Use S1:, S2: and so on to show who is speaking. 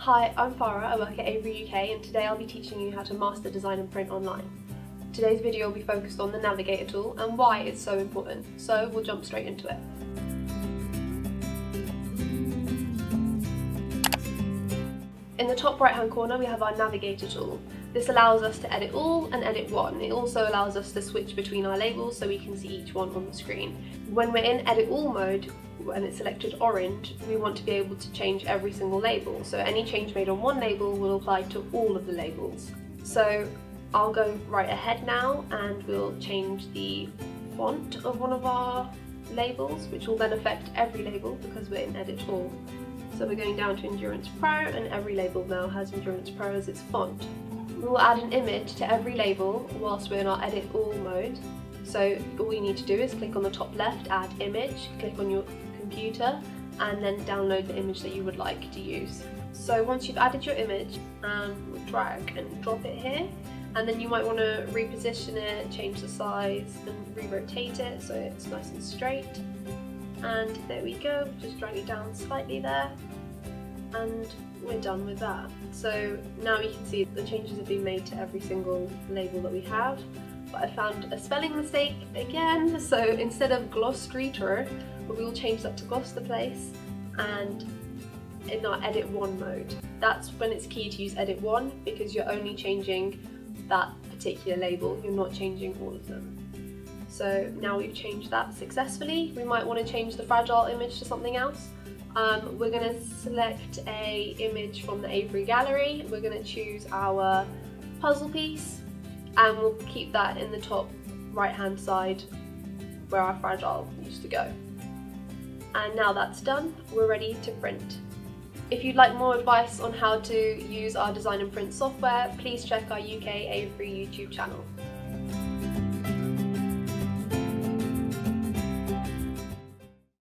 S1: Hi, I'm Farah, I work at Avery UK, and today I'll be teaching you how to master design and print online. Today's video will be focused on the Navigator tool and why it's so important, so we'll jump straight into it. In the top right hand corner we have our Navigator tool. This allows us to edit all and edit one. It also allows us to switch between our labels so we can see each one on the screen. When we're in edit all mode, when it's selected orange, we want to be able to change every single label. So any change made on one label will apply to all of the labels. So I'll go right ahead now and we'll change the font of one of our labels, which will then affect every label because we're in edit all. So we're going down to Endurance Pro, and every label now has Endurance Pro as its font. We will add an image to every label whilst we're in our edit all mode. So all you need to do is click on the top left, add image, click on your computer, and then download the image that you would like to use. So once you've added your image, we'll drag and drop it here, and then you might want to reposition it, change the size, and re-rotate it so it's nice and straight. And there we go, just drag it down slightly there, and we're done with that. So now you can see the changes have been made to every single label that we have, but I found a spelling mistake again, so instead of Gloucester, we will change that to Gloucester Place, and in our edit one mode. That's when it's key to use edit one, because you're only changing that particular label, you're not changing all of them. So now we've changed that successfully, we might want to change the fragile image to something else. We're going to select a image from the Avery gallery, we're going to choose our puzzle piece, and we'll keep that in the top right hand side where our fragile used to go. And now that's done, we're ready to print. If you'd like more advice on how to use our design and print software, please check our UK Avery YouTube channel.